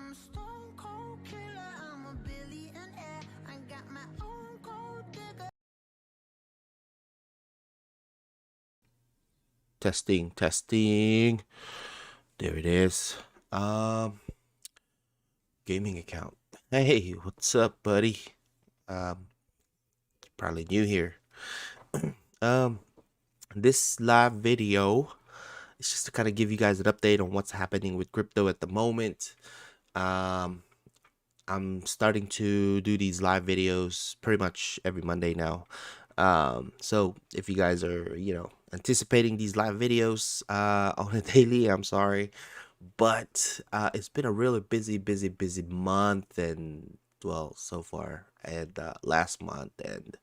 I'm a stone cold killer, I'm a billionaire. I got my own gold digger. Testing, testing. There it is. Gaming account. Hey, what's up, buddy? Um, Probably new here. um, this live video is just to kind of give you guys an update on what's happening with crypto at the moment. Um, I'm starting to do these live videos pretty much every Monday now. So if you guys are, anticipating these live videos on a daily, I'm sorry. But it's been a really busy month, and well, so far, and last month, and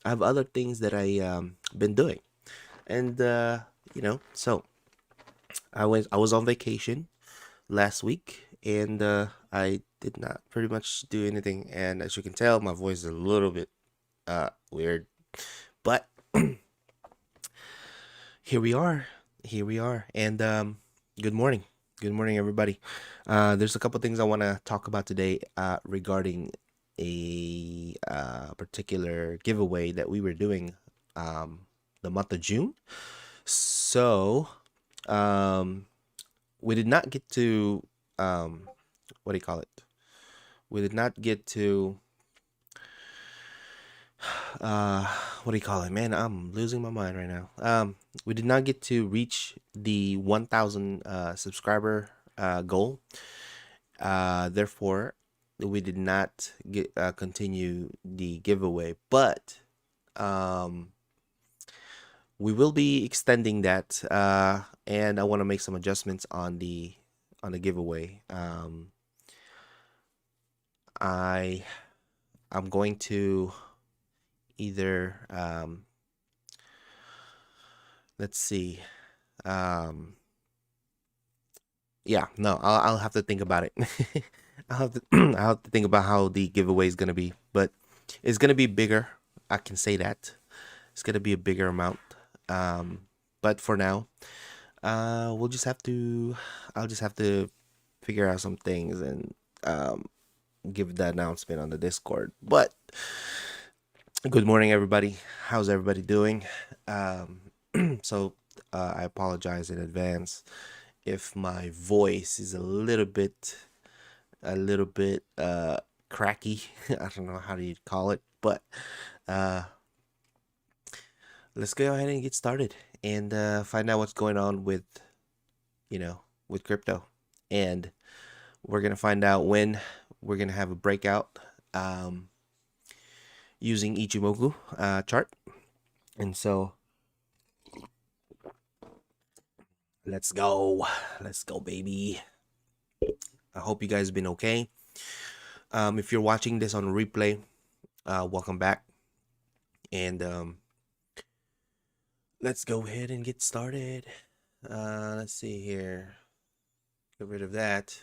I have other things that I been doing, and so I was on vacation last week, and I did not pretty much do anything, and as you can tell, my voice is a little bit weird, but here we are, and good morning. Good morning, everybody. There's a couple things I want to talk about today regarding a particular giveaway that we were doing the month of June. So, um, we did not get to, what do you call it? We did not get to, uh, what do you call it? Man, I'm losing my mind right now. We did not get to reach the 1,000 subscriber goal. Therefore, we did not get continue the giveaway, but um, we will be extending that, and I want to make some adjustments on the giveaway. I I'm going to either let's see. Um, yeah, no, I'll have to think about it. I'll have to I'll have to think about how the giveaway is gonna be, but it's gonna be bigger. I can say that it's gonna be a bigger amount. Um, but for now, we'll just have to. I'll just have to figure out some things and give the announcement on the Discord. But good morning, everybody. How's everybody doing? Um, so I apologize in advance if my voice is a little bit cracky. I don't know how do you call it, but uh let's go ahead and get started and find out what's going on with crypto. And we're gonna find out when we're gonna have a breakout um using Ichimoku chart. And so let's go baby. I hope you guys have been okay. If you're watching this on replay, welcome back. And let's go ahead and get started. Let's see here. Get rid of that.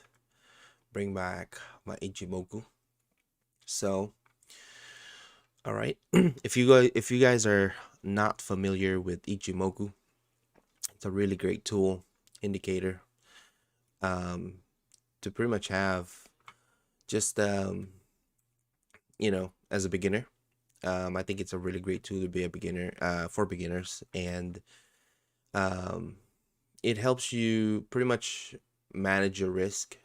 Bring back my Ichimoku. So, all right. if you guys are not familiar with Ichimoku, it's a really great tool indicator um, to pretty much have just as a beginner. I think it's a really great tool to be a beginner for beginners, and um, it helps you pretty much manage your risk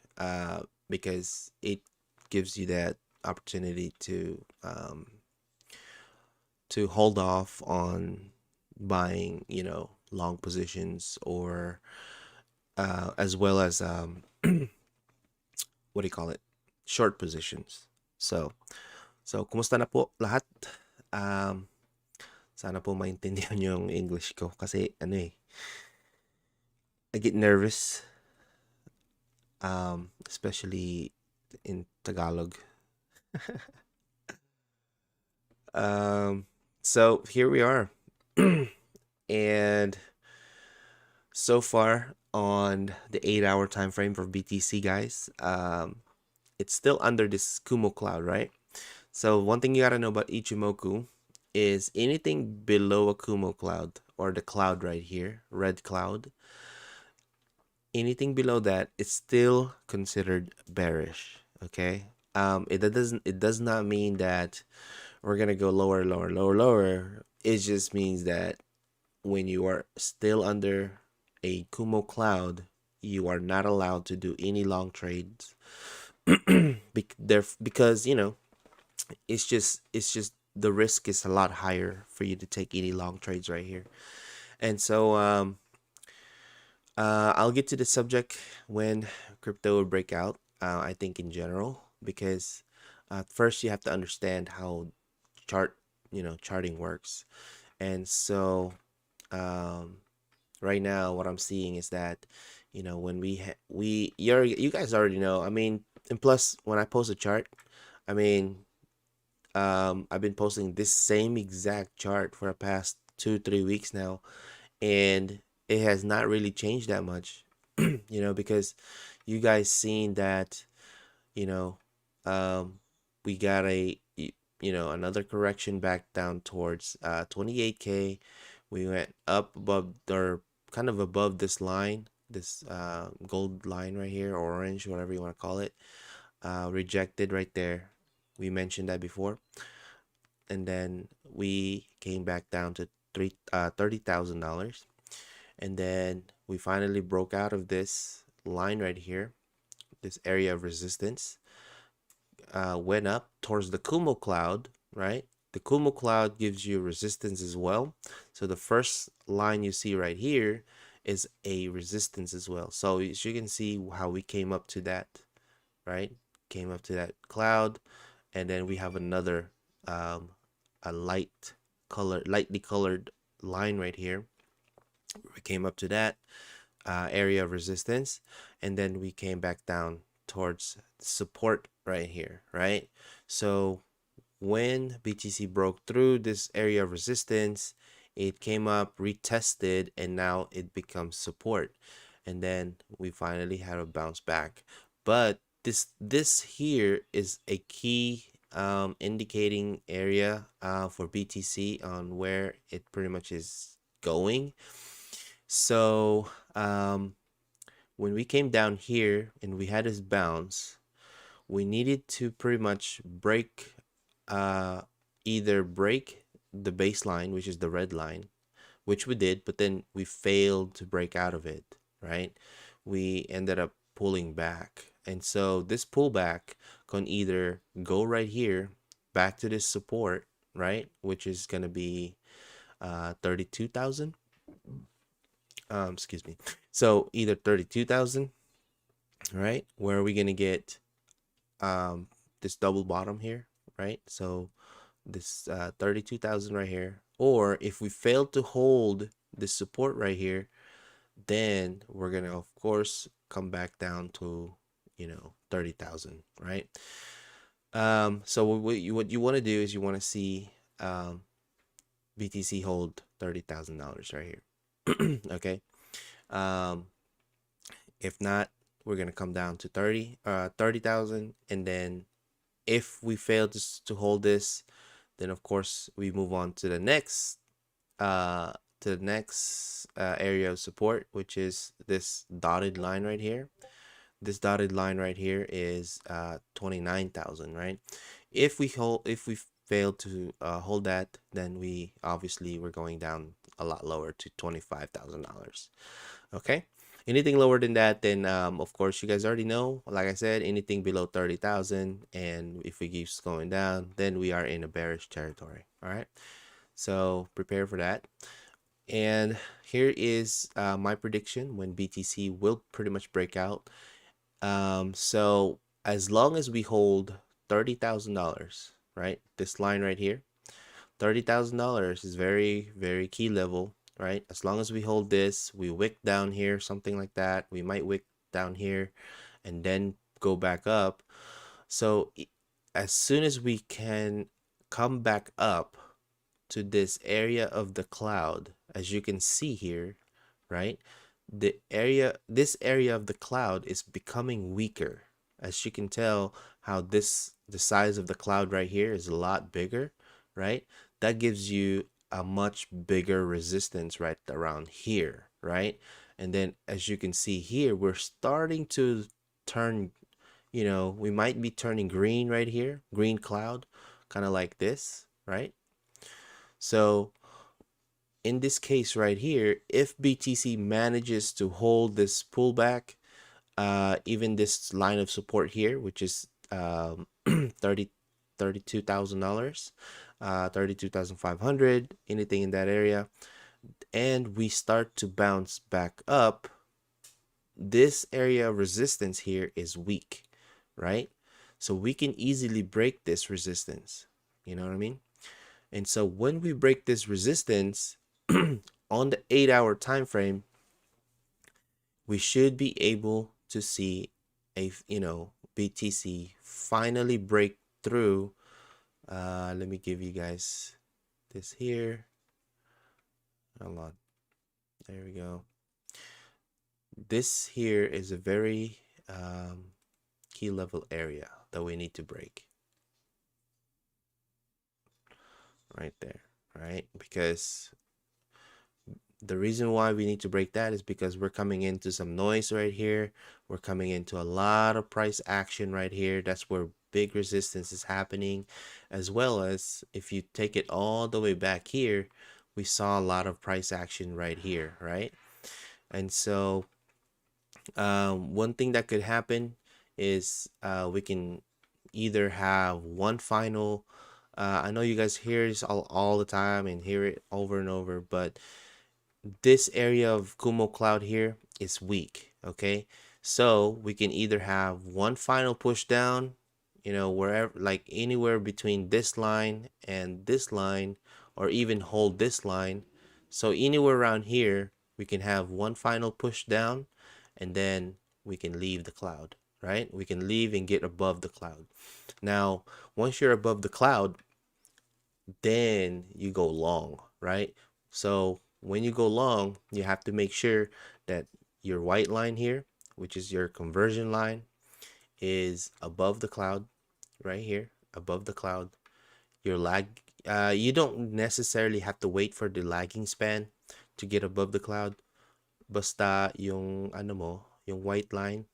because it gives you that opportunity to hold off on buying, long positions, or as well as what do you call it, short positions. So kumusta na po lahat? Um, Sana po maintindihan niyo yung English ko kasi I get nervous, especially in Tagalog. um, so here we are. And so far on the 8-hour time frame for BTC, guys, it's still under this Kumo cloud, right? So one thing you gotta know about Ichimoku is anything below a Kumo cloud, or the cloud right here, red cloud, anything below that is still considered bearish. Okay. It does not mean that we're gonna go lower, lower, lower, lower. It just means that when you are still under a Kumo cloud, you are not allowed to do any long trades. Because it's just the risk is a lot higher for you to take any long trades right here. And so I'll get to the subject when crypto will break out. I think in general, because first you have to understand how charting works. And so um, right now, what I'm seeing is that when you guys already know. I mean, and plus when I post a chart, I mean, I've been posting this same exact chart for the past 2-3 weeks now, and it has not really changed that much. Because you guys seen that, you know, we got another correction back down towards 28K. We went up above, or kind of above this line, this gold line right here, or orange, whatever you want to call it. Rejected right there. We mentioned that before. And then we came back down to $30,000. And then we finally broke out of this line right here, this area of resistance. Went up towards the Kumo cloud, right? The Kumo cloud gives you resistance as well. So the first line you see right here is a resistance as well. So as you can see how we came up to that, right? Came up to that cloud, and then we have another a lightly colored line right here. We came up to that area of resistance, and then we came back down towards support right here, right? So when BTC broke through this area of resistance, it came up, retested, and now it becomes support. And then we finally had a bounce back. But this here is a key indicating area for BTC on where it pretty much is going. So when we came down here and we had this bounce, we needed to pretty much either break the baseline, which is the red line, which we did, but then we failed to break out of it, right? We ended up pulling back. And so this pullback can either go right here back to this support, right? Which is going to be 32,000. Excuse me. So either 32,000, right? Where are we going to get this double bottom here, right? So this 32,000 right here, or if we fail to hold this support right here, then we're gonna of course come back down to 30,000, right? So what you want to do is you want to see BTC hold $30,000 right here. Okay. If not, we're gonna come down to 30,000, and then if we fail to hold this, then of course we move on to the next area of support, which is this dotted line right here. This dotted line right here is 29,000, right? If we fail to hold that, then we're going down a lot lower to $25,000. Okay. Anything lower than that, then of course you guys already know, like I said, anything below 30,000, and if it keeps going down, then we are in a bearish territory. All right, so prepare for that. And here is my prediction when BTC will pretty much break out. So as long as we hold $30,000, right, this line right here, $30,000 is very, very key level, right? As long as we hold this, we wick down here, something like that. We might wick down here and then go back up. So as soon as we can come back up to this area of the cloud, as you can see here, right? This area of the cloud is becoming weaker. As you can tell how the size of the cloud right here is a lot bigger, right? That gives you a much bigger resistance right around here, right? And then as you can see here, we're starting to turn, we might be turning green right here, green cloud, kind of like this, right? So in this case right here, if BTC manages to hold this pullback, even this line of support here, which is 30 $32,000, 32,500, anything in that area, and we start to bounce back up, this area of resistance here is weak, right? So we can easily break this resistance. You know what I mean? And so when we break this resistance on the 8-hour time frame, we should be able to see a BTC finally break through. Let me give you guys this here. Hold on. There we go. This here is a very key level area that we need to break. Right there, right? Because the reason why we need to break that is because we're coming into some noise right here. We're coming into a lot of price action right here. That's where big resistance is happening, as well as if you take it all the way back here, we saw a lot of price action right here, right? And so one thing that could happen is we can either have one final, I know you guys hear this all the time and hear it over and over, but this area of Kumo cloud here is weak, okay? So we can either have one final push down, wherever, like anywhere between this line and this line, or even hold this line. So anywhere around here, we can have one final push down, and then we can leave the cloud, right? We can leave and get above the cloud. Now, once you're above the cloud, then you go long, right? So when you go long, you have to make sure that your white line here, which is your conversion line, is above the cloud, right here, above the cloud. Your lag, you don't necessarily have to wait for the lagging span to get above the cloud. Basta yung yung white line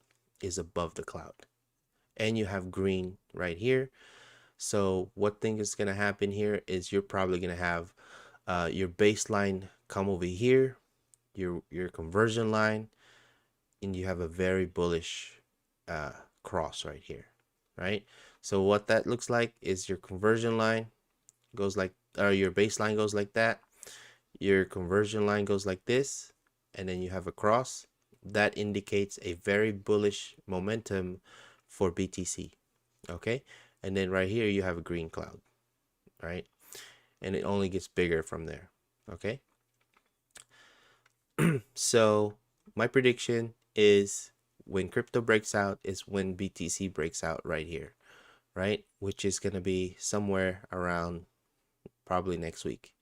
is above the cloud. And you have green right here. So what thing is going to happen here is you're probably going to have your baseline come over here, your conversion line, and you have a very bullish cross right here, right? So what that looks like is your conversion line goes like, or your baseline goes like that, your conversion line goes like this, and then you have a cross. That indicates a very bullish momentum for BTC, okay? And then right here you have a green cloud, right? And it only gets bigger from there, okay? So my prediction is when crypto breaks out is when BTC breaks out right here, right? Which is going to be somewhere around probably next week.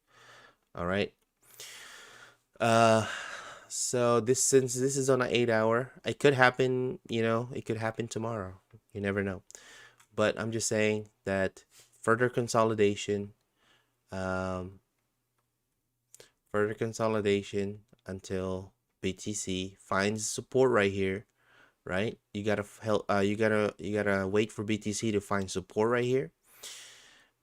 All right. So since this is on an 8-hour, it could happen, it could happen tomorrow. You never know. But I'm just saying that further consolidation, until BTC finds support right here, right? You gotta wait for BTC to find support right here,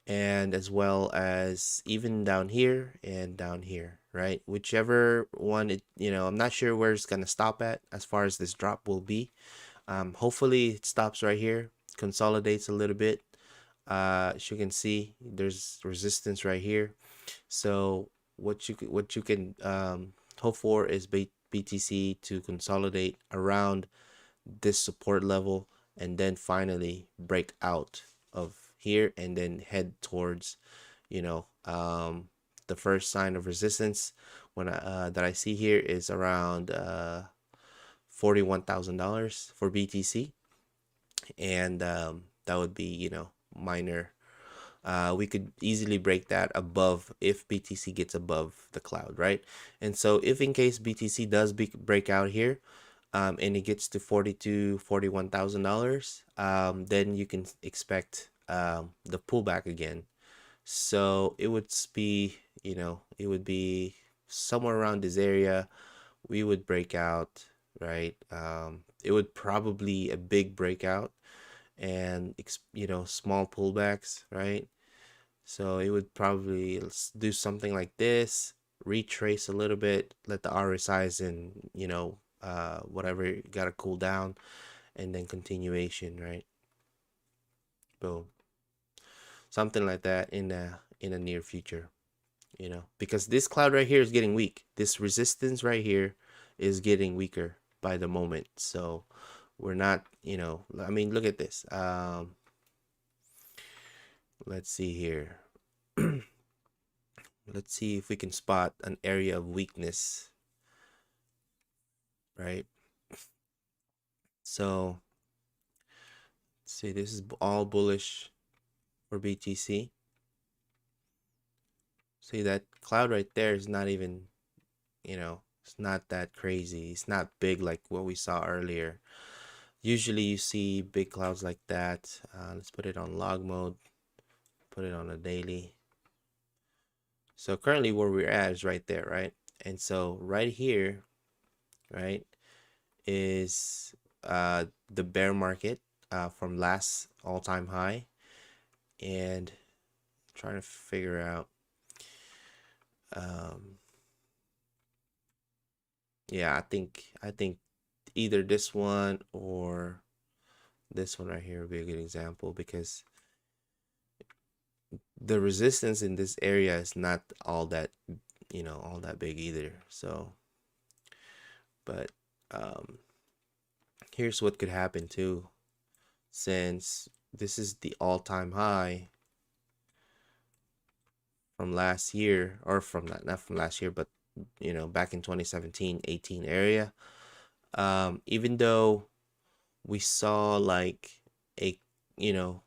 and as well as even down here and down here, right? Whichever one I'm not sure where it's gonna stop at as far as this drop will be. Hopefully it stops right here, consolidates a little bit. As you can see, there's resistance right here. So what you can hope for is BTC to consolidate around this support level and then finally break out of here and then head towards the first sign of resistance that I see here is around $41,000 for BTC, and that would be minor. We could easily break that above if BTC gets above the cloud, right? And so if in case BTC does break out here, and it gets to $41,000, then you can expect the pullback again. So it would be somewhere around this area we would break out, right? It would probably a big breakout and small pullbacks, right? So it would probably do something like this, retrace a little bit, let the RSIs and whatever gotta cool down, and then continuation, right? Boom, something like that in the near future, because this cloud right here is getting weak. This resistance right here is getting weaker by the moment. So we're not, I mean, look at this. Let's see here. Let's see if we can spot an area of weakness, right? So see, this is all bullish for BTC. See, that cloud right there is not even, it's not that crazy. It's not big like what we saw earlier. Usually you see big clouds like that. Let's put it on log mode, put it on a daily. So currently where we're at is right there, right? And so right here, right, is the bear market from last all-time high, and trying to figure out yeah, I think either this one or this one right here would be a good example, because the resistance in this area is not all that all that big either. So but here's what could happen too, since this is the all-time high from last year, or from not from last year, but back in 2017-18 area. Even though we saw like a you know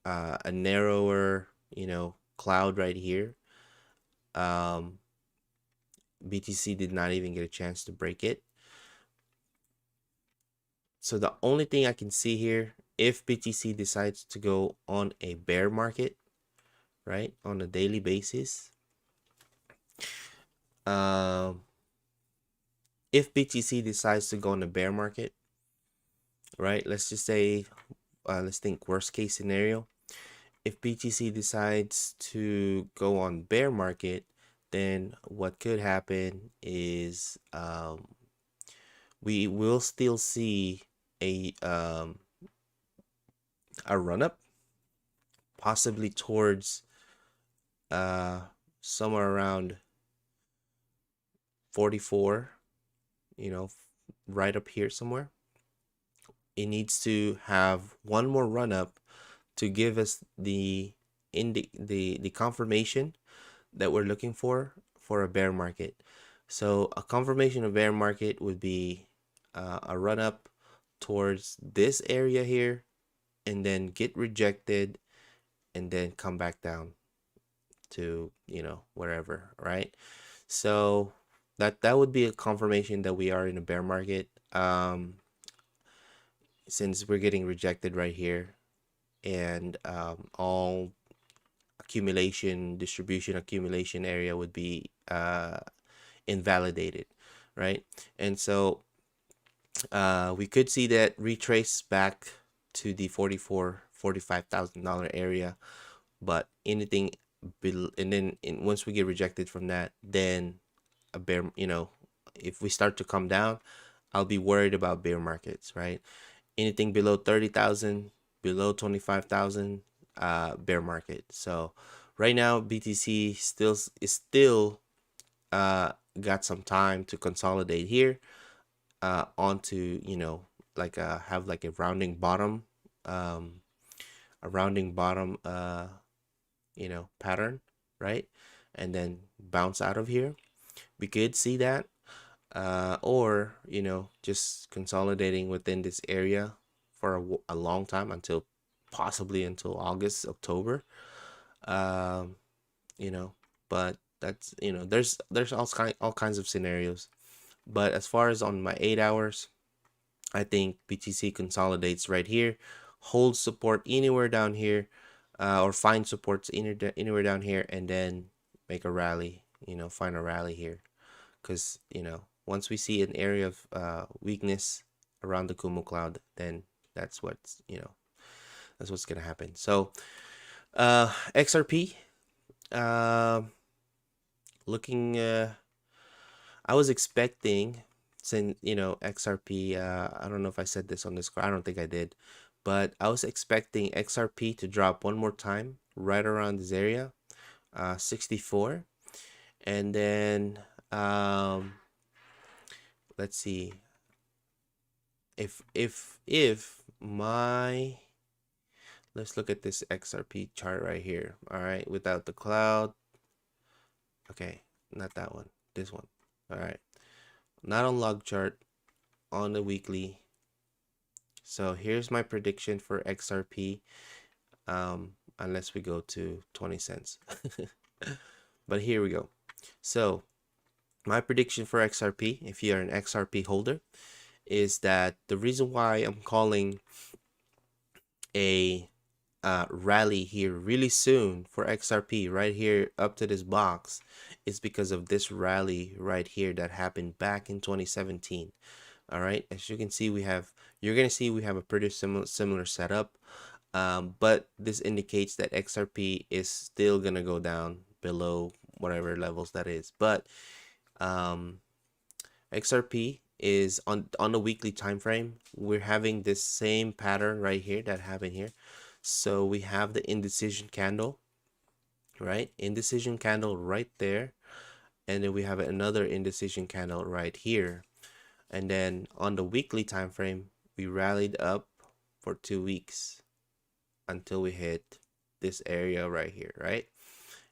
a narrower cloud right here, BTC did not even get a chance to break it. So the only thing I can see here, if BTC decides to go on a bear market, right, on a daily basis, if BTC decides to go on a bear market, right, let's just say, let's think worst case scenario. If BTC decides to go on bear market, then what could happen is we will still see a run up, possibly towards somewhere around 44, right up here somewhere. It needs to have one more run up to give us the confirmation that we're looking for a bear market. So a confirmation of bear market would be a run up towards this area here, and then get rejected, and then come back down to wherever, right? So that would be a confirmation that we are in a bear market, since we're getting rejected right here, and all distribution accumulation area would be invalidated, right? And so we could see that retrace back to the $45,000 area, but anything below, and then once we get rejected from that, then a bear, if we start to come down, I'll be worried about bear markets, right? Anything below 30,000, below 25,000, bear market. So right now BTC is still got some time to consolidate here onto like have like a rounding bottom, pattern, right? And then bounce out of here. We could see that, or just consolidating within this area for a long time, until possibly until August, October. um but that's, there's all kinds of scenarios. But as far as on my 8 hours, I think BTC consolidates right here, holds support anywhere down here, or find supports anywhere down here, and then make a rally, find a rally here. because once we see an area of weakness around the Kumu cloud, then that's what's gonna happen. So XRP, looking, I was expecting, since XRP, I don't know if I said this on this call, I don't think I did, but I was expecting XRP to drop one more time right around this area, 64, and then let's see, if my, let's look at this XRP chart right here. All right, without the cloud. Okay, not that one, this one. All right, not on log chart, on the weekly. So here's my prediction for XRP, unless we go to 20 cents. But here we go. So my prediction for XRP, if you're an XRP holder, is that the reason why I'm calling a rally here really soon for XRP right here up to this box is because of this rally right here that happened back in 2017. All right, as you can see, you're gonna see we have a pretty similar setup, but this indicates that XRP is still gonna go down below whatever levels that is. But XRP is on the weekly time frame. We're having this same pattern right here that happened here. So we have the indecision candle, right? Indecision candle right there, and then we have another indecision candle right here. And then on the weekly time frame, we rallied up for 2 weeks until we hit this area right here, right?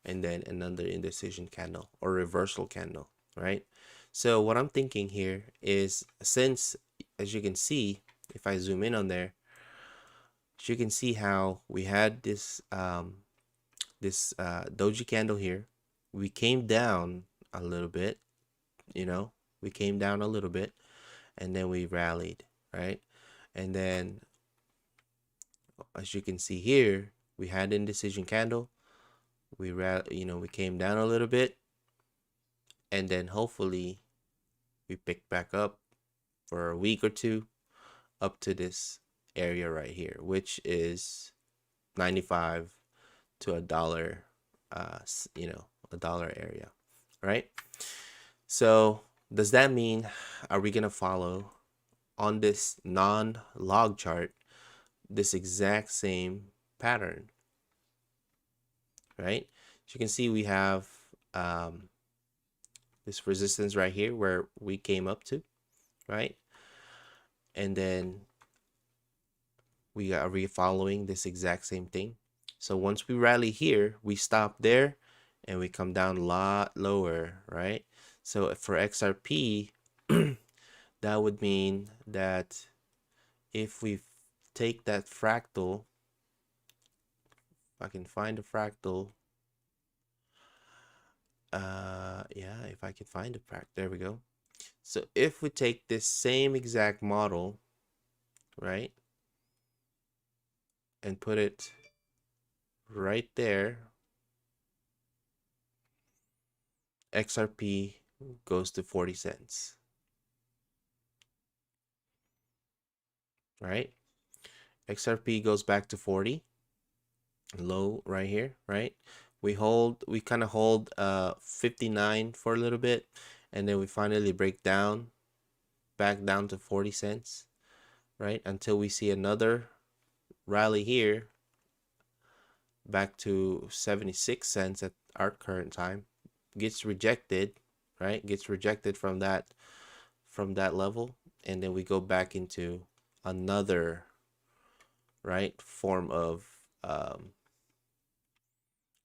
And then another indecision candle or reversal candle, right? So what I'm thinking here is, since, as you can see, if I zoom in on there, you can see how we had this doji candle here. We came down a little bit, we came down a little bit, and then we rallied, right? And then, as you can see here, we had indecision candle. We came down a little bit, and then hopefully we pick back up for a week or two up to this area right here, which is 95 to a dollar, a dollar area, right? So does that mean, are we gonna follow on this non-log chart this exact same pattern, right? As you can see, we have this resistance right here where we came up to, right? And then we are following this exact same thing. So once we rally here, we stop there and we come down a lot lower, right? So for XRP, that would mean that if we take that fractal, if I can find a fractal, yeah, if I can find a fractal, there we go. So if we take this same exact model, right, and put it right there, XRP goes to 40 cents, right? XRP goes back to 40, low right here, right? We kind of hold 59 for a little bit, and then we finally break down back down to 40 cents, right? Until we see another rally here back to 76 cents at our current time, gets rejected, right? Gets rejected from that level, and then we go back into another, right, form of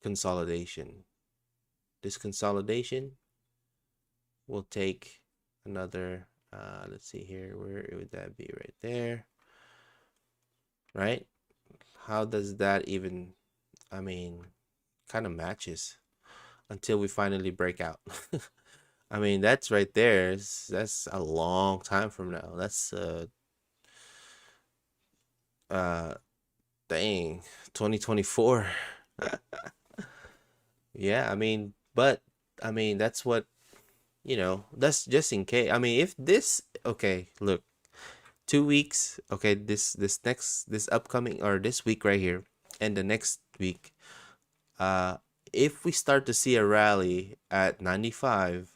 consolidation. This consolidation will take another, let's see here, where would that be? Right there, right? How does that even, I mean, kind of matches until we finally break out. I mean, that's right there. That's a long time from now. That's dang, 2024. Yeah, I mean, but I mean, that's what you know, that's just in case. I mean, if this, okay, look, 2 weeks, okay, this upcoming or this week right here, and the next week, uh, if we start to see a rally at 95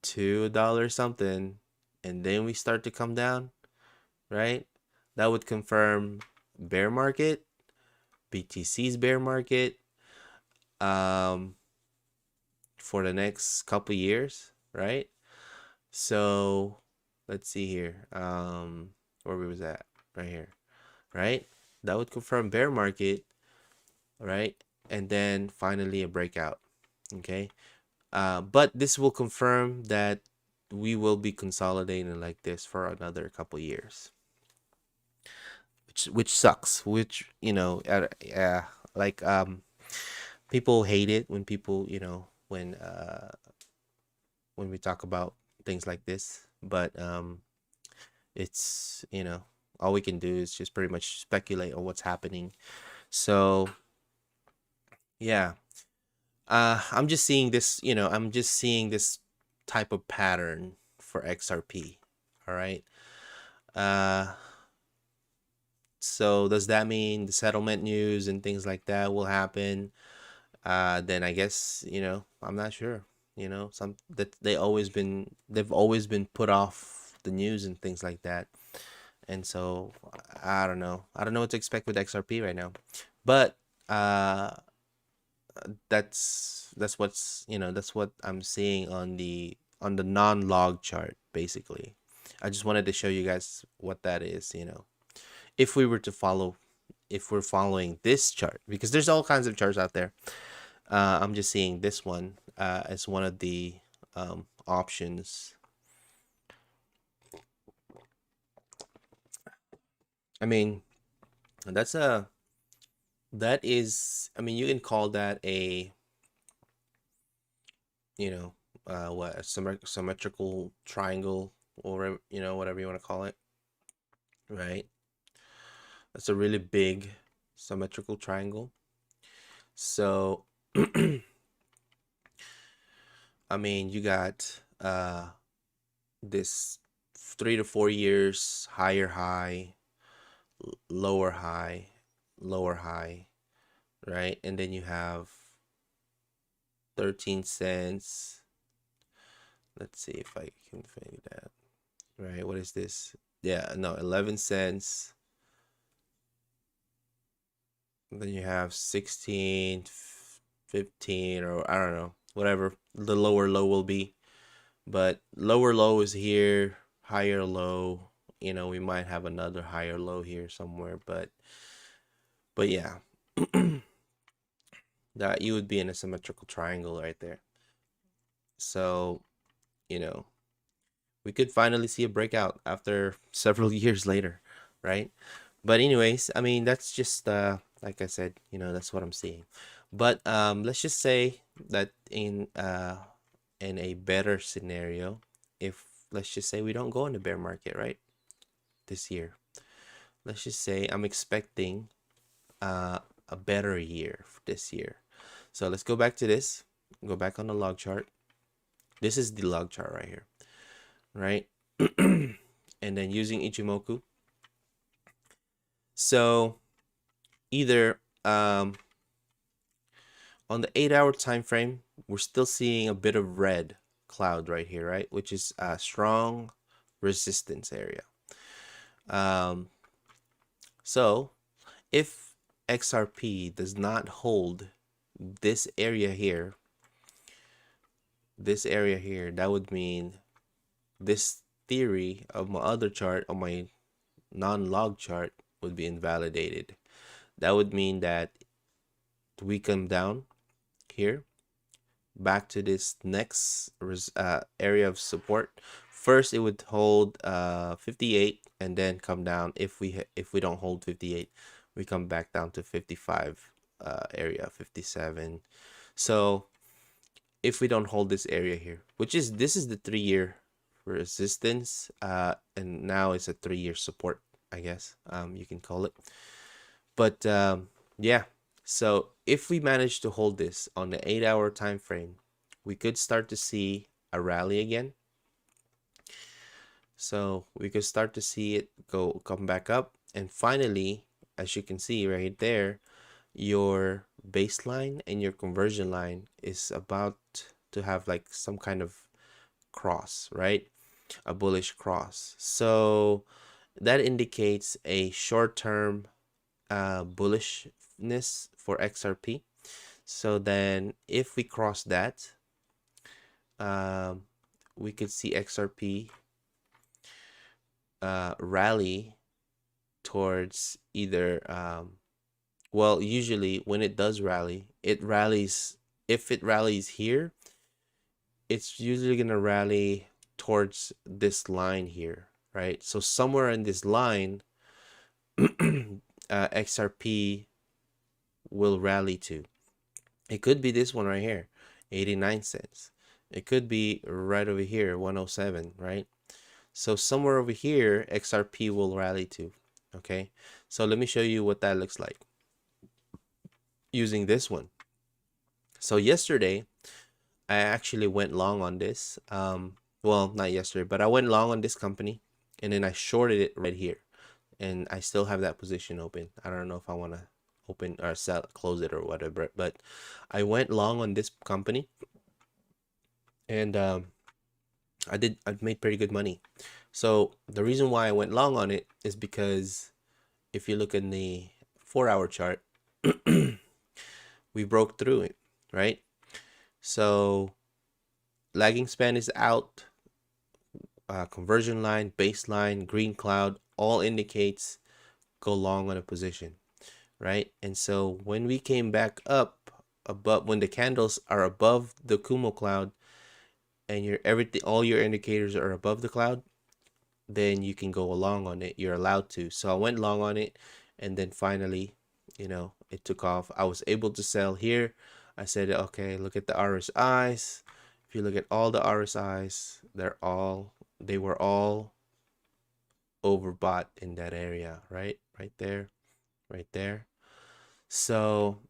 to a dollar something, and then we start to come down, right? That would confirm bear market, BTC's bear market, um, for the next couple years, right? So let's see here. Where was that? Right here, right? That would confirm bear market, right? And then finally a breakout. Okay. But this will confirm that we will be consolidating like this for another couple years, which sucks. Which yeah, like people hate it when people when we talk about things like this, but it's all we can do is just pretty much speculate on what's happening. So yeah, I'm just seeing this. I'm just seeing this type of pattern for XRP. All right. Uh, so does that mean the settlement news and things like that will happen? Then I guess I'm not sure. Some that they've always been put off the news and things like that, and so I don't know. I don't know what to expect with XRP right now, but uh, that's what I'm seeing on the non-log chart basically. I just wanted to show you guys what that is. If we were to follow, if we're following this chart, because there's all kinds of charts out there. I'm just seeing this one as one of the options. I mean, that is, I mean, you can call that a, what, a symmetrical triangle, or, whatever you want to call it, right? That's a really big symmetrical triangle. So, I mean, you got this 3 to 4 years higher high, lower high, lower high, right? And then you have 13 cents. Let's see if I can find that. Right, what is this? Yeah, no, 11 cents. And then you have 16, 15, or I don't know, whatever the lower low will be. But lower low is here, higher low, we might have another higher low here somewhere, but yeah. That you would be in a symmetrical triangle right there. So, we could finally see a breakout after several years later, right? But anyways, I mean, that's just like I said, that's what I'm seeing. But let's just say that in a better scenario, if let's just say we don't go in the bear market, right, this year, let's just say I'm expecting a better year for this year. So let's go back to this, go back on the log chart. This is the log chart right here, right? And then using Ichimoku. So either on the 8-hour time frame, we're still seeing a bit of red cloud right here, right? Which is a strong resistance area. So if XRP does not hold this area here, that would mean this theory of my other chart, on my non-log chart, would be invalidated. That would mean that we come down here back to this next area of support. First it would hold 58 and then come down. If we don't hold 58, we come back down to 55 area, 57. So if we don't hold this area here, this is the 3-year resistance, and now it's a 3-year support, I guess you can call it. But yeah, so if we manage to hold this on the 8-hour time frame, we could start to see a rally again. So we could start to see it come back up, and finally, as you can see right there, your baseline and your conversion line is about to have like some kind of cross, right? A bullish cross. So that indicates a short-term bullishness for XRP. So then if we cross that, we could see XRP rally towards either well, usually when it does rally, it rallies. If it rallies here, it's usually gonna rally towards this line here, right? So somewhere in this line, XRP will rally to. It could be this one right here, 89 cents. It could be right over here, 107, right? So somewhere over here, XRP will rally to. Okay, so let me show you what that looks like using this one. So yesterday, I actually went long on this. Well, not yesterday, but I went long on this company, and then I shorted it right here, and I still have that position open. I don't know if I want to open or sell, close it or whatever, but I went long on this company, and I made pretty good money. So the reason why I went long on it is because if you look in the 4-hour chart, we broke through it, right? So lagging span is out, conversion line, baseline, green cloud, all indicates go long on a position, right? And so when we came back up above, when the candles are above the Kumo cloud and all your indicators are above the cloud, then you can go along on it. You're allowed to. So I went long on it, and then finally, it took off. I was able to sell here. I said, okay, look at the RSIs. If you look at all the RSIs, they were all overbought in that area, right? Right there, right there. So,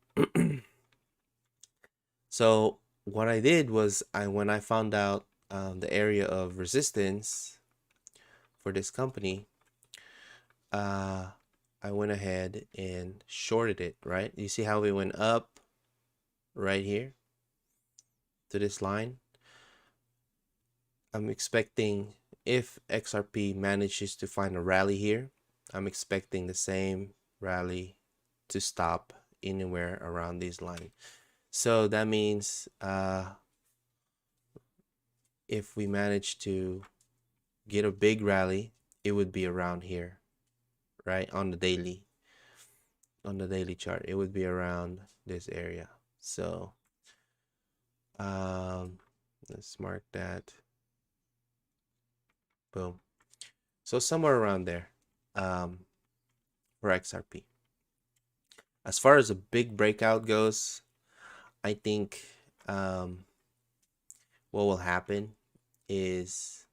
so what I did was when I found out the area of resistance for this company, I went ahead and shorted it, right? You see how we went up right here to this line? I'm expecting, if XRP manages to find a rally here, I'm expecting the same rally to stop anywhere around this line. So that means if we manage to get a big rally, it would be around here, right? On the daily chart, it would be around this area. So let's mark that. Boom. So somewhere around there for XRP. As far as a big breakout goes, I think what will happen is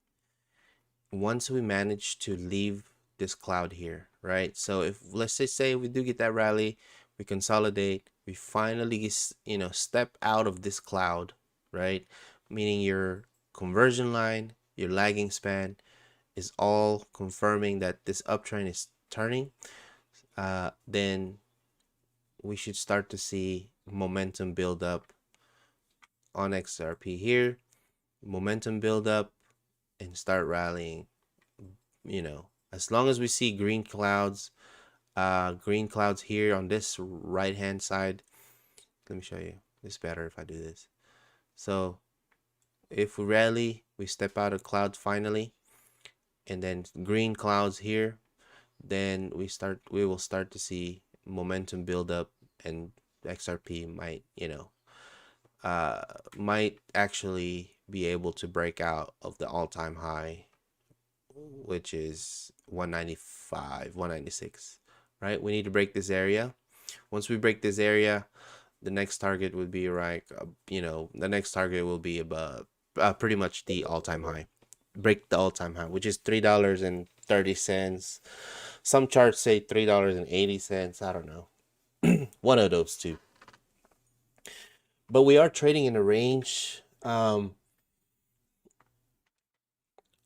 once we manage to leave this cloud here, right? So if let's just say we do get that rally, we consolidate, we finally step out of this cloud, right? Meaning your conversion line, your lagging span is all confirming that this uptrend is turning, then we should start to see momentum build up on XRP here, momentum build up and start rallying. As long as we see green clouds here on this right hand side. Let me show you. It's better if I do this. So if we rally, we step out of cloud finally, and then green clouds here, then we will start to see momentum build up, and XRP might actually be able to break out of the all-time high, which is 195, 196, right? We need to break this area. Once we break this area, the next target would be the next target will be above pretty much the all-time high. Break the all-time high, which is $3.30. Some charts say $3.80. I don't know. One of those two. But we are trading in a range.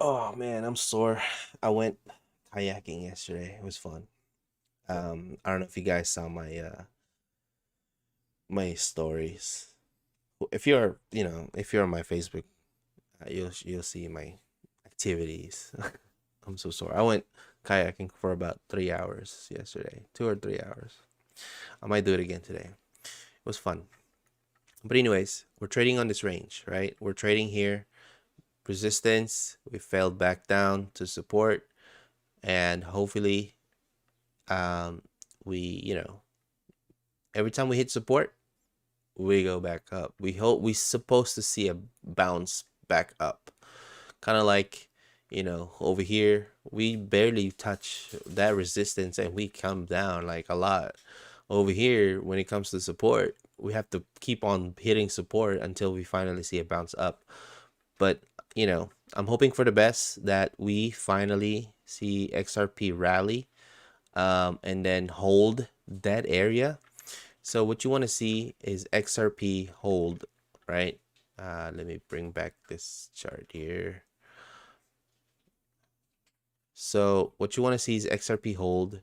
Oh man, I'm sore. I went kayaking yesterday. It was fun. I don't know if you guys saw my stories. If you're, if you're on my Facebook, you'll see my activities. I'm so sore. I went kayaking for about 3 hours yesterday, 2 or 3 hours. I might do it again today. It was fun. But anyways, we're trading on this range, right? We're trading here. Resistance. We failed back down to support, and hopefully, um, we every time we hit support, we go back up. We're supposed to see a bounce back up, kind of like over here. We barely touch that resistance and we come down like a lot. Over here, when it comes to support, we have to keep on hitting support until we finally see a bounce up. But I'm hoping for the best that we finally see XRP rally, and then hold that area. So what you want to see is XRP hold, right? Let me bring back this chart here. So what you want to see is XRP hold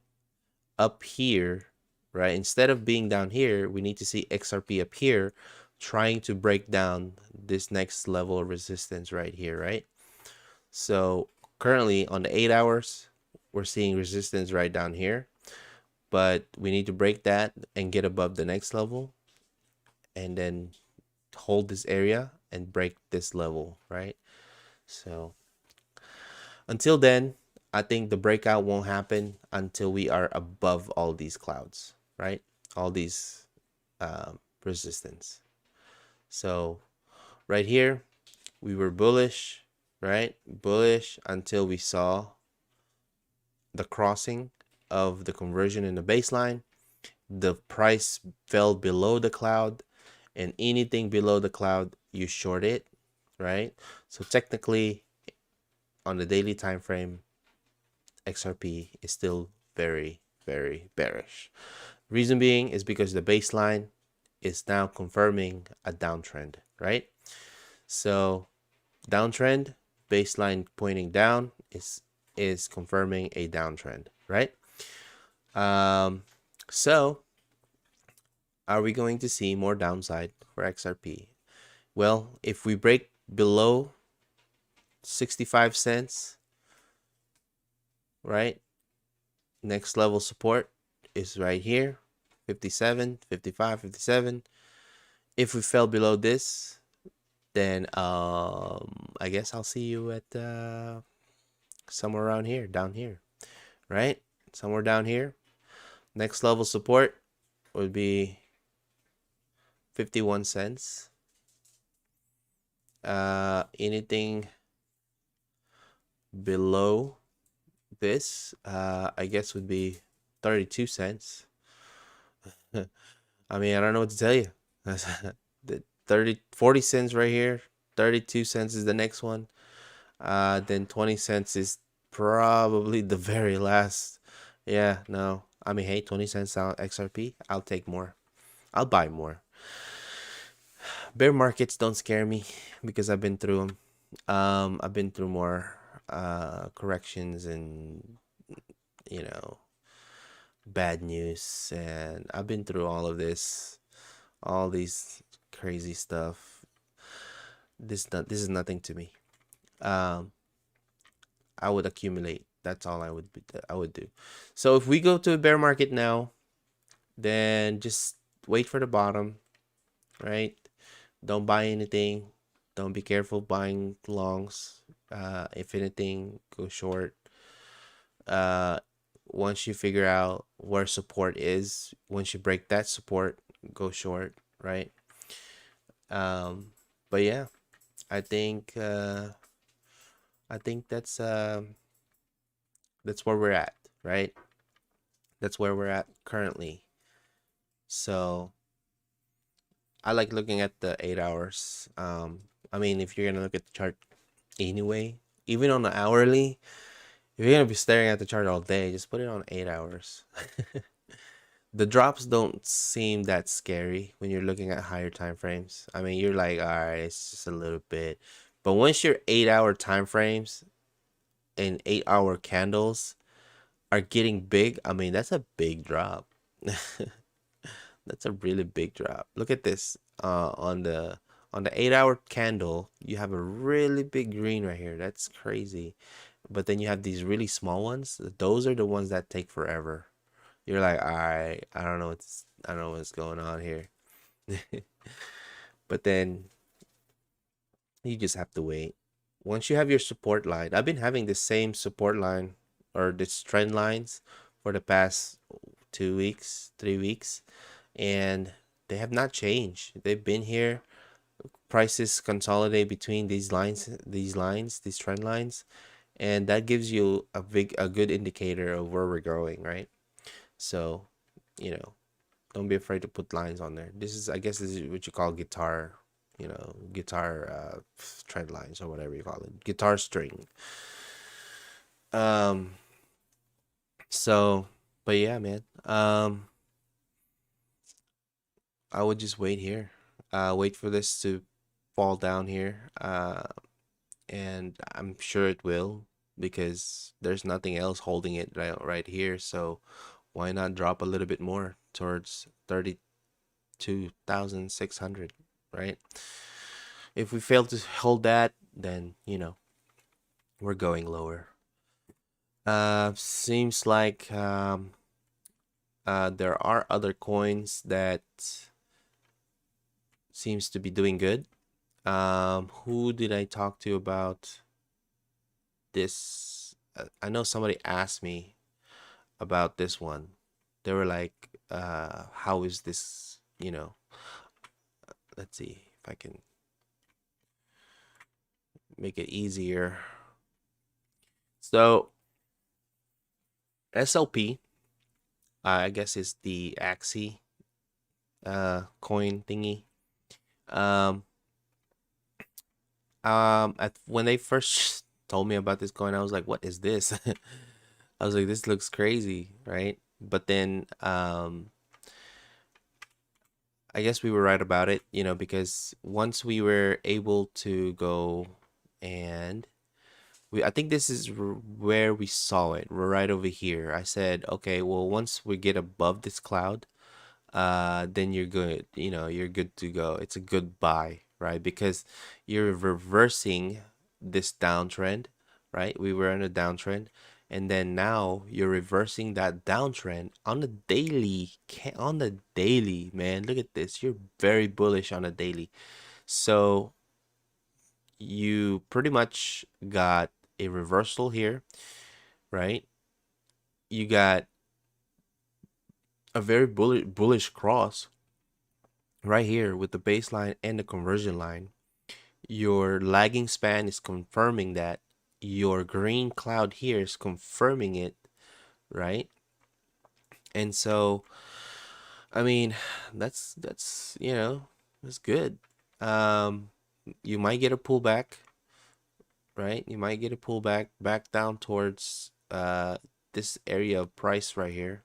up here, right? Instead of being down here, we need to see XRP up here trying to break down this next level of resistance right here, right? So currently on the 8 hours, we're seeing resistance right down here, but we need to break that and get above the next level and then hold this area and break this level, right? So until then, I think the breakout won't happen until we are above all these clouds, right? All these resistance. So right here, we were bullish, right? Bullish until we saw the crossing of the conversion in the baseline. The price fell below the cloud, and anything below the cloud, you short it, right? So technically, on the daily time frame, XRP is still very, very bearish. Reason being is because the baseline is now confirming a downtrend, right? So downtrend, baseline pointing down is confirming a downtrend, right? So are we going to see more downside for XRP? Well, if we break below 65 cents, right? Next level support is right here, 57, 55, 57. If we fell below this, then I guess I'll see you at somewhere around here, down here, right? Somewhere down here. Next level support would be 51 cents. Anything below this, I guess would be 32 cents. I mean, I don't know what to tell you. The 40 cents right here. 32 cents is the next one. Then 20 cents is probably the very last. Yeah, no. I mean, hey, 20 cents on XRP. I'll take more. I'll buy more. Bear markets don't scare me because I've been through them. I've been through more corrections and bad news, and I've been through all of this, all these crazy stuff. This is nothing to me. I would accumulate. That's all I would do. So if we go to a bear market now, then just wait for the bottom, right? Don't buy anything. Don't be careful buying longs. If anything, go short. Once you figure out where support is, once you break that support, go short, right? But yeah, I think that's where we're at, right? That's where we're at currently. So I like looking at the 8 hours. I mean, if you're gonna look at the chart anyway, even on the hourly, if you're gonna be staring at the chart all day, just put it on 8 hours. The drops don't seem that scary when you're looking at higher time frames. I mean, you're like, all right, it's just a little bit. But once you're 8 hour time frames, and 8-hour candles are getting big, I mean, that's a big drop. That's a really big drop. Look at this. On the 8-hour candle, you have a really big green right here. That's crazy. But then you have these really small ones. Those are the ones that take forever. You're like, all right, I don't know what's going on here. But then you just have to wait. Once you have your support line, I've been having the same support line or this trend lines for the past 2 weeks, 3 weeks, and they have not changed. They've been here. Prices consolidate between these trend lines, and that gives you a good indicator of where we're going, right? So, you know, don't be afraid to put lines on there. I guess this is what you call guitar, guitar trend lines or whatever you call it, guitar string. Um, so, but yeah, man. I would just wait here. Wait for this to fall down here. And I'm sure it will because there's nothing else holding it right here. So why not drop a little bit more towards 32,600, right? If we fail to hold that, then we're going lower. Seems like there are other coins that seems to be doing good. Who did I talk to about this? I know somebody asked me about this one. They were like, how is this, let's see if I can make it easier. So SLP, I guess is the Axie coin thingy. Um, when they first told me about this coin, I was like, what is this? I was like, this looks crazy, right? But then I guess we were right about it, because once we were able to go and I think this is where we saw it, right over here. I said, okay, well, once we get above this cloud, then you're good. You're good to go. It's a good buy, right? Because you're reversing this downtrend, right? We were in a downtrend, and then now you're reversing that downtrend on the daily. On the daily, man, look at this. You're very bullish on a daily. So you pretty much got a reversal here, right? You got a very bullish cross right here with the baseline and the conversion line. Your lagging span is confirming that. Your green cloud here is confirming it, right? And so, I mean, that's that's good. Um, you might get a pullback, right? You might get a pullback back down towards this area of price right here,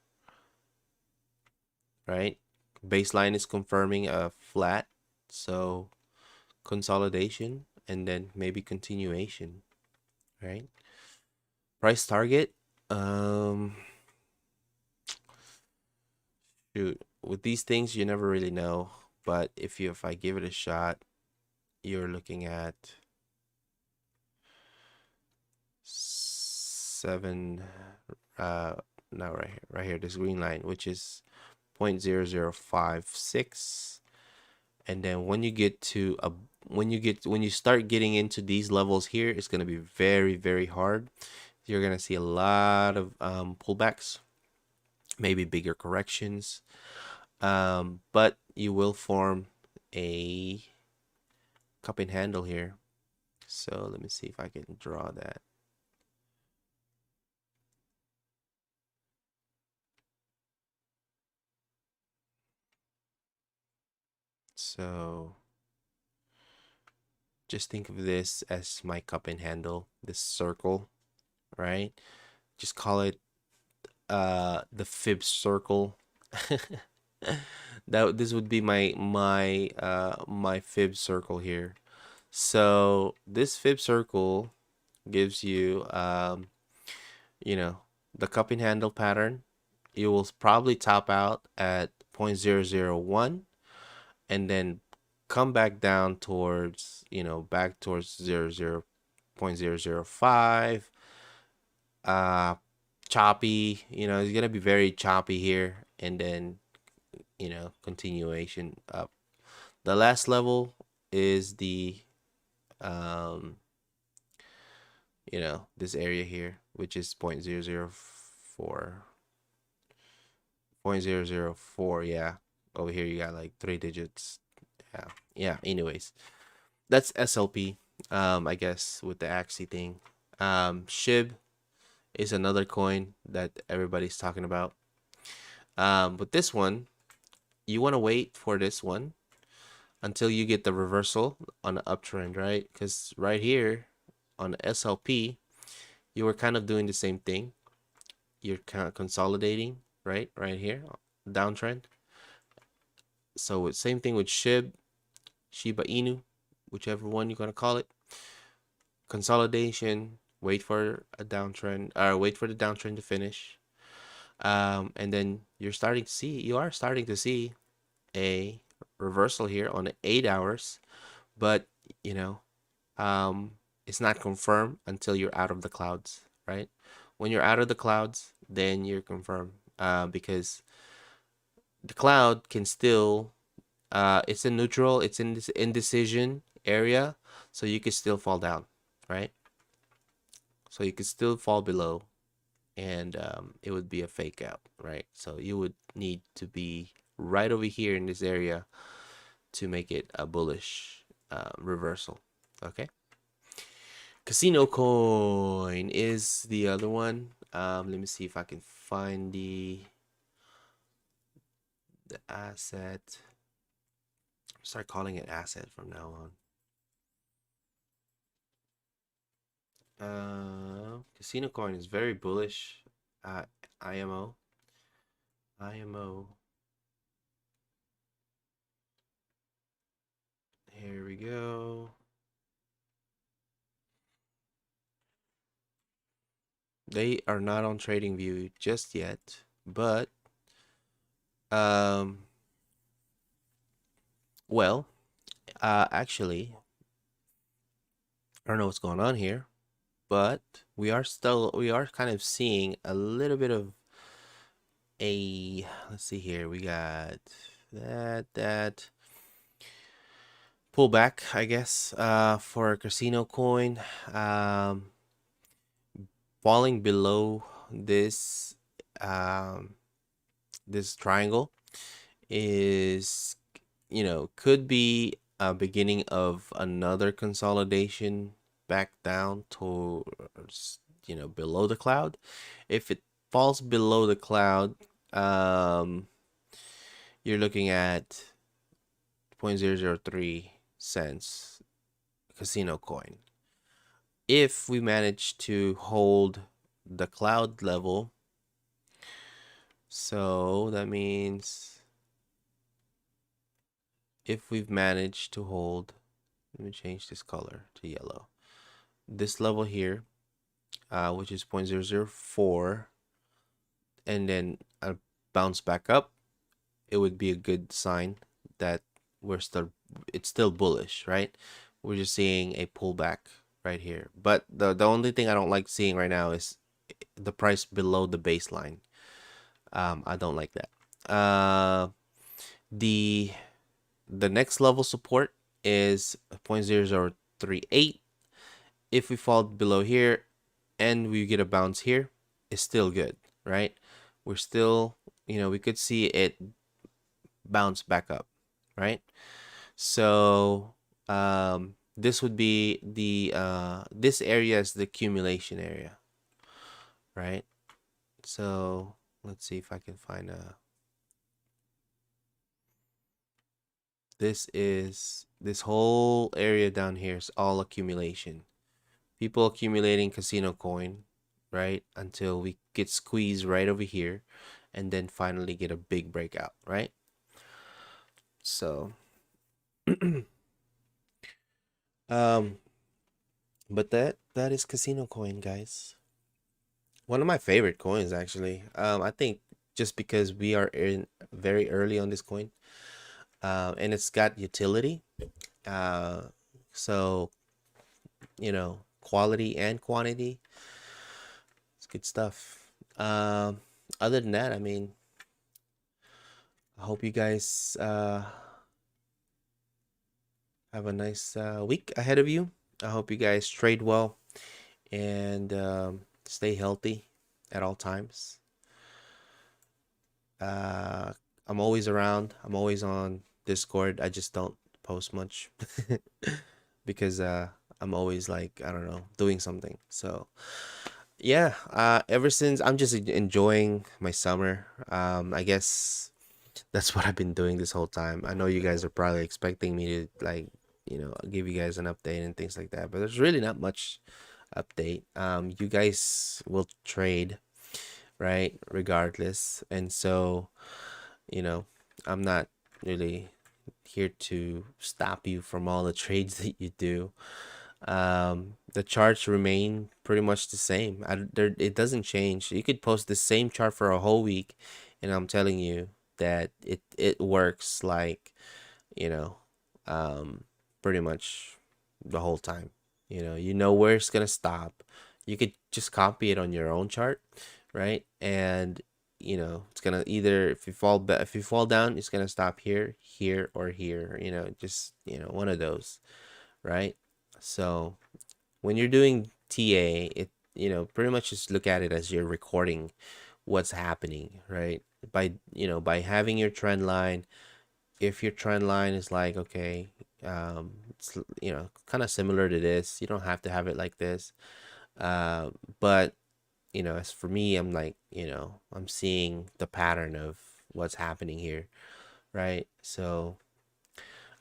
right? Baseline is confirming a flat, so consolidation and then maybe continuation, right? Price target, shoot, with these things you never really know, but if I give it a shot, you're looking at 7 now right here this green line, which is 0.0056. And then when you get to when you start getting into these levels here, it's going to be very, very hard. You're going to see a lot of pullbacks, maybe bigger corrections, but you will form a cup and handle here. So let me see if I can draw that. So just think of this as my cup and handle, this circle, right? Just call it the fib circle. This would be my fib circle here. So this fib circle gives you you know, the cup and handle pattern. You will probably top out at 0.001 and then come back down towards, back towards 0.005. Choppy, it's gonna be very choppy here, and then, continuation up. The last level is the um this area here, which is 0.004. 0.004, yeah. Over here you got like 3 digits. Yeah. Yeah, anyways. That's SLP, I guess, with the Axie thing. SHIB is another coin that everybody's talking about. But this one, you want to wait for this one until you get the reversal on the uptrend, right? Because right here on the SLP, you were kind of doing the same thing. You're kind of consolidating, right? Right here, downtrend. So same thing with SHIB, Shiba Inu, whichever one you're gonna call it. Consolidation, wait for a downtrend, or wait for the downtrend to finish. And then you are starting to see a reversal here on the 8 hours, but it's not confirmed until you're out of the clouds, right? When you're out of the clouds, then you're confirmed, because the cloud can still, it's in neutral, it's in this indecision area, so you could still fall down, right? So you could still fall below, and it would be a fake out, right? So you would need to be right over here in this area to make it a bullish reversal. Okay. Casino coin is the other one. Let me see if I can find the asset. Start calling it asset from now on. Casino coin is very bullish. IMO. Here we go. They are not on TradingView just yet, but well, actually, I don't know what's going on here, but we are kind of seeing a little bit of a, let's see here, we got that pullback, I guess, for casino coin, falling below this this triangle is, could be a beginning of another consolidation back down towards, below the cloud. If it falls below the cloud, you're looking at 0.003 cents casino coin. If we manage to hold the cloud level, so that means if we've managed to hold, let me change this color to yellow, this level here, which is 0.004, and then a bounce back up, it would be a good sign that it's still bullish, right? We're just seeing a pullback right here, but the only thing I don't like seeing right now is the price below the baseline. I don't like that. The next level support is 0.0038. If we fall below here and we get a bounce here, it's still good, right? We're still, we could see it bounce back up, right? So this would be the this area is the accumulation area, right? So let's see if I can find this whole area down here is all accumulation. People accumulating casino coin, right? Until we get squeezed right over here and then finally get a big breakout, right? So but that is Casino Coin, guys. One of my favorite coins, actually. I think just because we are in very early on this coin, and it's got utility. Uh, so quality and quantity. It's good stuff. Other than that, I mean, I hope you guys have a nice week ahead of you. I hope you guys trade well and stay healthy at all times. Uh, I'm always around. I'm always on Discord. I just don't post much because I'm always like, I don't know, doing something. So yeah, ever since I'm just enjoying my summer. I guess that's what I've been doing this whole time. I know you guys are probably expecting me to like, give you guys an update and things like that, but there's really not much update. You guys will trade, right? Regardless. And so, you know, I'm not really here to stop you from all the trades that you do. The charts remain pretty much the same. It doesn't change. You could post the same chart for a whole week, and I'm telling you that it works like, you know, um, pretty much the whole time. You know where it's gonna stop. You could just copy it on your own chart, right? And it's gonna either if you fall down, it's gonna stop here, here, or here. Just one of those, right? So when you're doing TA, it pretty much just look at it as you're recording what's happening, right? By having your trend line, if your trend line is like, okay, it's kind of similar to this, you don't have to have it like this. But as for me, I'm like, I'm seeing the pattern of what's happening here, right? So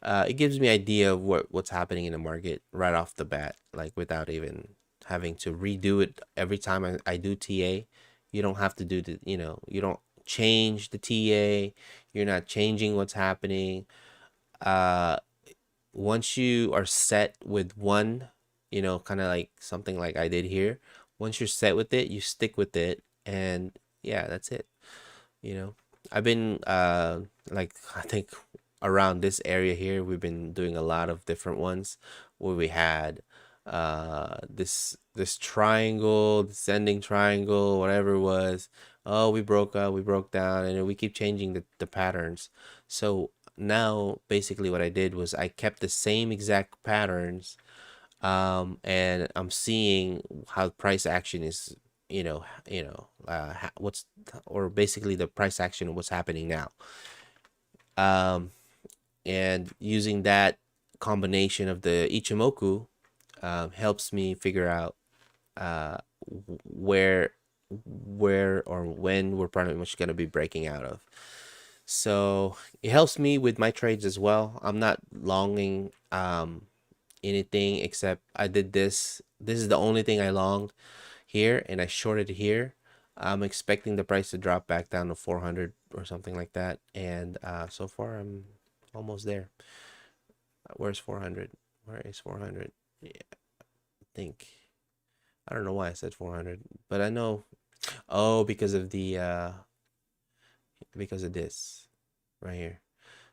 it gives me idea of what's happening in the market right off the bat, like without even having to redo it every time I do TA. You don't have to do you don't change the TA. You're not changing what's happening. uh Once you are set with one, kind of like something like I did here. Once you're set with it, you stick with it, and yeah, that's it. you know I've been like, I think around this area here, we've been doing a lot of different ones where we had this triangle, descending triangle, whatever it was. Oh, we broke up, we broke down, and then we keep changing the patterns. So now basically what I did was I kept the same exact patterns, and I'm seeing how price action is, what's, or basically the price action of what's happening now. um and using that combination of the Ichimoku helps me figure out uh where or when we're pretty much going to be breaking out of. So it helps me with my trades as well. I'm not longing anything except I did this is the only thing I longed here, and I shorted here. I'm expecting the price to drop back down to 400 or something like that, and so far I'm almost there. Where's 400? Where is 400? Yeah, I think, I don't know why I said 400, but I know. Oh, because of the because of this right here.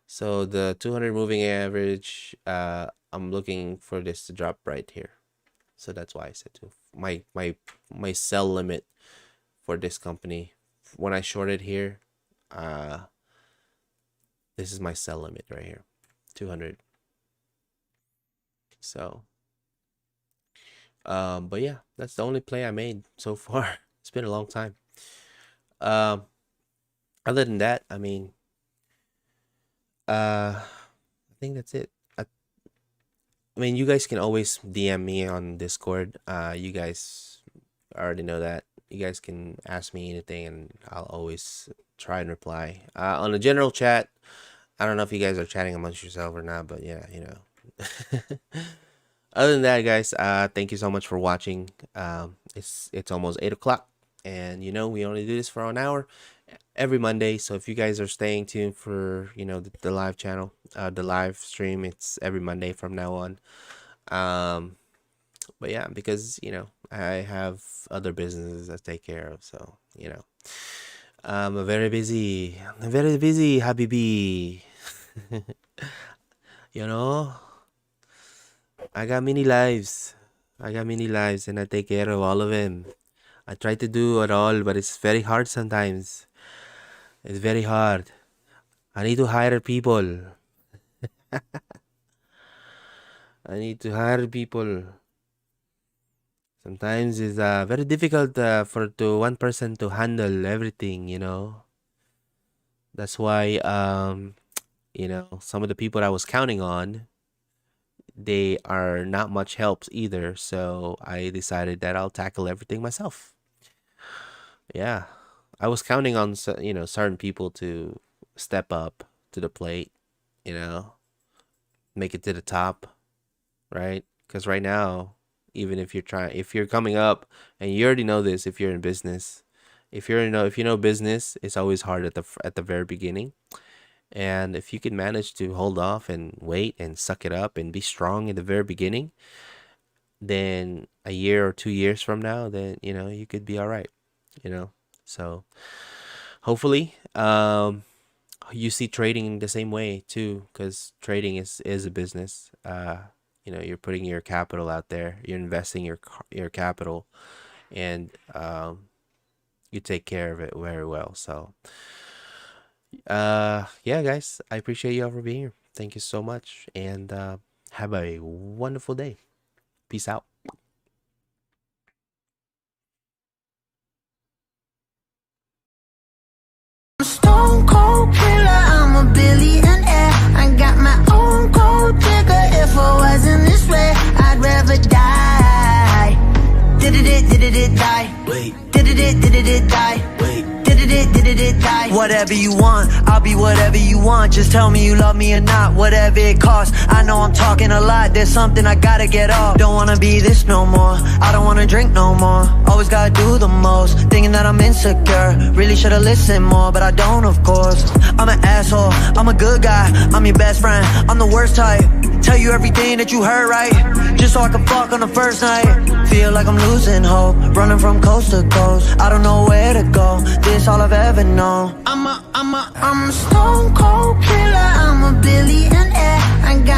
So the 200 moving average, I'm looking for this to drop right here. So that's why I said to my sell limit for this company when I shorted here. This is my sell limit right here, 200. So but yeah, that's the only play I made so far. It's been a long time. Um, Other than that, I mean, I think that's it. I mean, you guys can always DM me on Discord. You guys already know that. You guys can ask me anything, and I'll always try and reply. On the general chat, I don't know if you guys are chatting amongst yourself or not, but yeah, Other than that, guys, thank you so much for watching. It's almost 8 o'clock, and we only do this for an hour every Monday. So if you guys are staying tuned for the live channel, the live stream, it's every Monday from now on. Um, But yeah, because I have other businesses I take care of, so I'm very busy. I'm very busy, Habibi. you know, I got many lives. I got many lives, and I take care of all of them. I try to do it all, but it's very hard sometimes. It's very hard. I need to hire people. I need to hire people. Sometimes it's very difficult for to one person to handle everything. That's why some of the people I was counting on, they are not much helps either. So I decided that I'll tackle everything myself. Yeah, I was counting on certain people to step up to the plate. You know, make it to the top, right? Because right now, even if you're coming up, and you already know this, if you're in business, if you know business, it's always hard at the very beginning. And if you can manage to hold off and wait and suck it up and be strong in the very beginning, then a year or 2 years from now, then you could be all right. So hopefully, you see trading the same way too, because trading is a business. You're putting your capital out there, you're investing your capital, and you take care of it very well. So yeah, guys, I appreciate you all for being here. Thank you so much, and have a wonderful day. Peace out. Stone cold killer, I'm a billionaire. I got my own gold digger. If I wasn't this way, I'd rather die. Did it die? Wait. Did it die? Wait. Did it die? Whatever you want, I'll be whatever you want. Just tell me you love me or not, whatever it costs. I know I'm talking a lot, there's something I gotta get off. Don't wanna be this no more, I don't wanna drink no more. Always gotta do the most, thinking that I'm insecure. Really should've listened more, but I don't, of course. I'm an asshole, I'm a good guy, I'm your best friend, I'm the worst type. Tell you everything that you heard right, just so I can fuck on the first night. Feel like I'm losing hope, running from coast to coast. I don't know where to go, this all I've ever known. I'm a stone cold killer, I'm a billionaire. I got